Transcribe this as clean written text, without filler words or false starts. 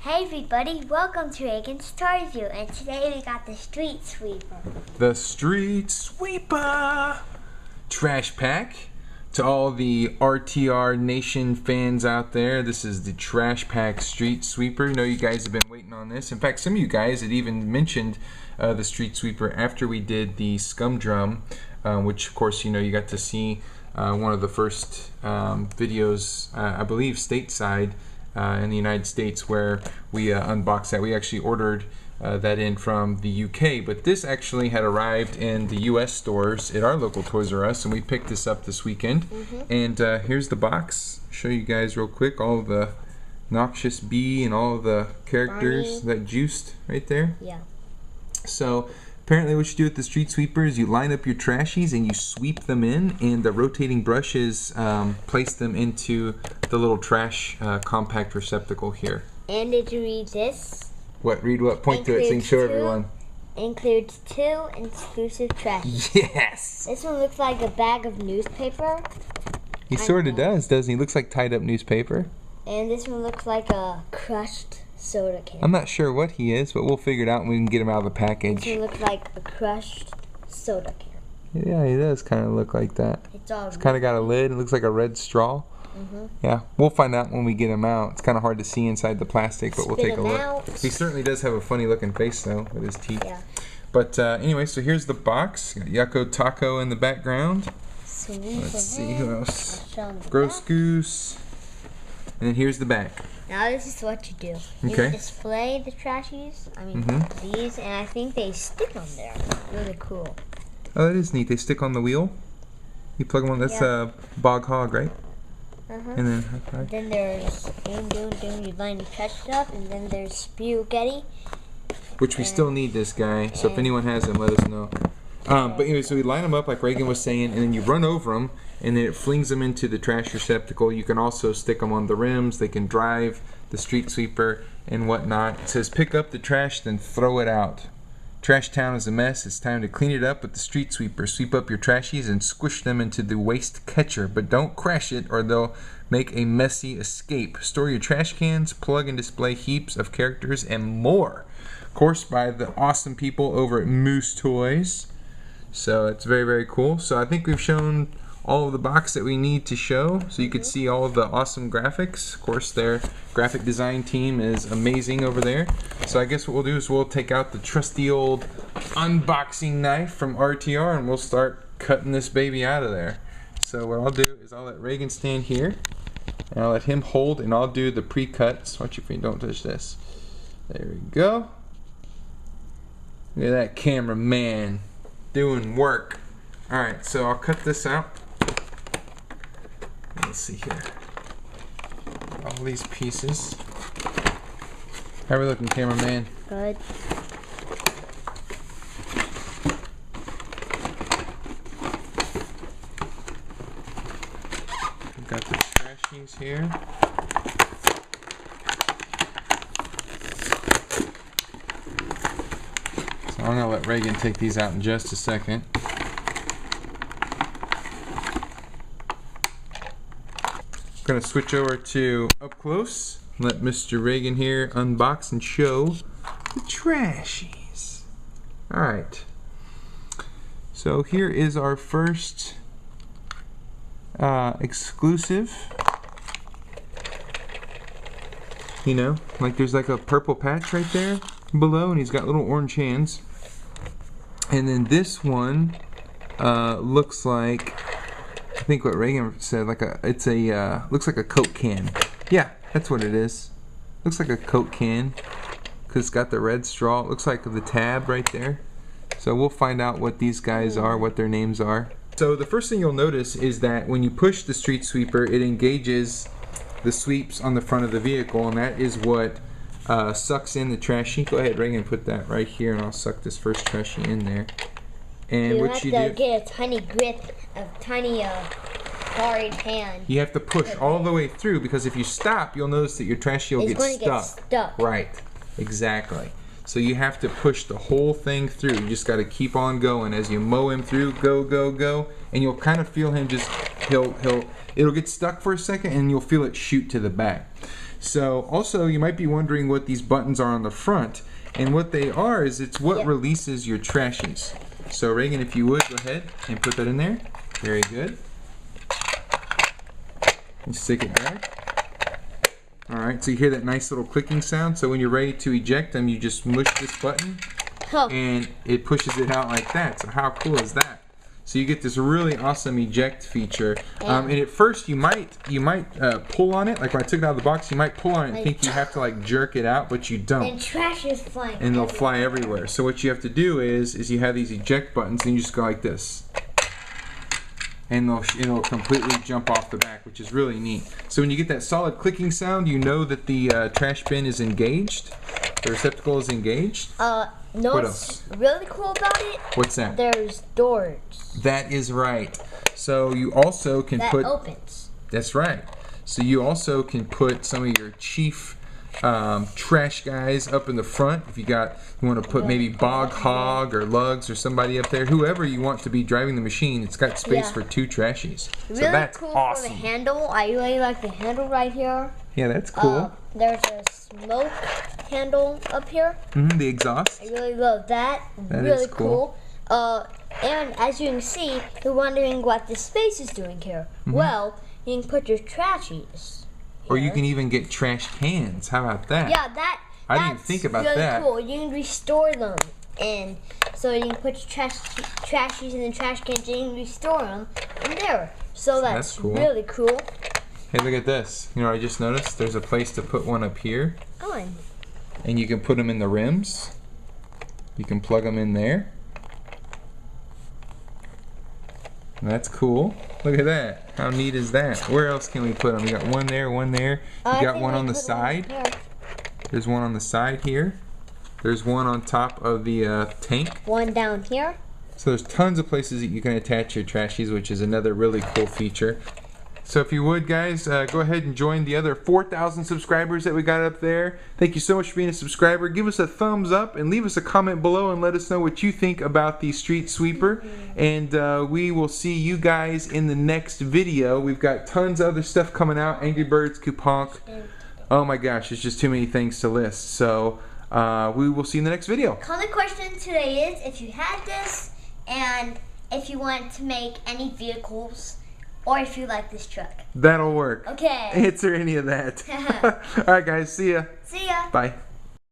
Hey everybody, welcome to Reagan's Toy Zoo, and today we got the Street Sweeper. The Street Sweeper trash pack. To all the RTR Nation fans out there, this is the Trash Pack Street Sweeper. I know you guys have been waiting on this. In fact, some of you guys had even mentioned the Street Sweeper after we did the Scum Drum, which of course, you know, you got to see one of the first videos, I believe stateside in the United States, where we unboxed that. We actually ordered that in from the UK, but this actually had arrived in the US stores at our local Toys R Us, and we picked this up this weekend. And here's the box. Show you guys real quick all of the Noxious B and all of the characters that juiced right there. Yeah. So apparently what you do with the Street Sweeper is you line up your trashies and you sweep them in, and the rotating brushes place them into the little trash compact receptacle here. And did you read this? What? Read what? Point to it so you can show everyone. Includes 2 exclusive trashies. Yes! This one looks like a bag of newspaper. He sort of does, doesn't he? Looks like tied up newspaper. And this one looks like a crushed soda can. I'm not sure what he is, but we'll figure it out when we can get him out of the package. This one looks like a crushed soda can. Yeah, he does kind of look like that. It's kind of got a lid. It looks like a red straw. Yeah, we'll find out when we get him out. It's kind of hard to see inside the plastic, but we'll take a look. He certainly does have a funny looking face though, with his teeth. Yeah. But anyway, so here's the box. Got Yucko Taco in the background. Sweet. Let's see who else. Gross Gross Goose. And then here's the back. Now this is what you do. Okay. You display the trashies. I mean these, and I think they stick on there. Really cool. Oh, that is neat. They stick on the wheel. You plug them on. That's Bog Hog, right? And then there's doom, you line the trash stuff, and then there's Spaghetti. Which we still need this guy, so if anyone has him, let us know. But anyway, so we line them up like Reagan was saying, and then you run over them, and then it flings them into the trash receptacle. You can also stick them on the rims. They can drive the Street Sweeper and whatnot. It says pick up the trash, then throw it out. Trash town is a mess. It's time to clean it up with the Street Sweeper. Sweep up your trashies and squish them into the waste catcher, but don't crash it or they'll make a messy escape. Store your trash cans, plug and display heaps of characters, and more. Of course, by the awesome people over at Moose Toys. So it's very, very cool. So I think we've shown all of the box that we need to show, so you could see all of the awesome graphics. Of course, their graphic design team is amazing over there. So I guess what we'll do is we'll take out the trusty old unboxing knife from RTR and we'll start cutting this baby out of there. So what I'll do is I'll let Reagan stand here and I'll let him hold, and I'll do the pre-cuts. Watch your feet, don't touch this. There we go. Look at that cameraman doing work. Alright, so I'll cut this out. Let's see here. All these pieces. How are we looking, cameraman? Good. We've got the trashies here. So I'm gonna let Reagan take these out in just a second. Going to switch over to up close. Let Mr. Reagan here unbox and show the trashies. Alright. So here is our first exclusive. You know, like there's like a purple patch right there below, and he's got little orange hands. And then this one looks like, I think what Reagan said, like it's a looks like a Coke can. Yeah, that's what it is. Looks like a Coke can because it's got the red straw. It looks like the tab right there. So we'll find out what these guys are, what their names are. So the first thing you'll notice is that when you push the Street Sweeper, it engages the sweeps on the front of the vehicle, and that is what sucks in the trashie. Go ahead, Reagan, put that right here, and I'll suck this first trashie in there. And what you have to get a tiny grip, a tiny hard hand. You have to push all the way through, because if you stop, you'll notice that your trashie will get stuck. Right, exactly. So you have to push the whole thing through. You just got to keep on going as you mow him through. Go, go, go, and you'll kind of feel him just it'll get stuck for a second, and you'll feel it shoot to the back. So also you might be wondering what these buttons are on the front. And what they are is it's what releases your trashies. So Reagan, if you would, go ahead and put that in there. Very good. And stick it back. Alright, so you hear that nice little clicking sound. So when you're ready to eject them, you just mush this button and it pushes it out like that. So how cool is that? So you get this really awesome eject feature. And at first you might pull on it. Like when I took it out of the box, you might pull on it and think you have to like jerk it out, but you don't. And trash is flying. And they'll fly everywhere. So what you have to do is you have these eject buttons and you just go like this. And it'll completely jump off the back, which is really neat. So when you get that solid clicking sound, you know that the trash bin is engaged. The receptacle is engaged. No, what's really cool about it? What's that? There's doors. That is right. So you also can that put... opens. That's right. So you also can put some of your chief trash guys up in the front. If you want to put maybe Bog Hog or Lugs or somebody up there, whoever you want to be driving the machine, it's got space for 2 trashies. Really so that's cool awesome. For the handle. I really like the handle right here. Yeah, that's cool. There's a smoke handle up here. The exhaust. I really love that. That really is cool. And as you can see, you're wondering what the space is doing here. Well, you can put your trashies. Or you can even get trash cans. How about that? Yeah, I didn't even think about that. Really cool. You can restore them, and so you can put your trashies in the trash cans and you can restore them in there. So that's cool. Really cool. Hey, look at this. You know, I just noticed there's a place to put one up here. Oh. And you can put them in the rims. You can plug them in there. That's cool. Look at that. How neat is that? Where else can we put them? You got one there, one there. You got one on the side. There's one on the side here. There's one on top of the tank. One down here. So there's tons of places that you can attach your trashies, which is another really cool feature. So if you would, guys, go ahead and join the other 4,000 subscribers that we got up there. Thank you so much for being a subscriber. Give us a thumbs up and leave us a comment below and let us know what you think about the Street Sweeper. And we will see you guys in the next video. We've got tons of other stuff coming out. Angry Birds, Coupon. Oh my gosh, there's just too many things to list. So we will see you in the next video. Comment question today is if you had this and if you want to make any vehicles. Or if you like this truck. That'll work. Okay. Answer any of that. Alright guys, see ya. See ya. Bye.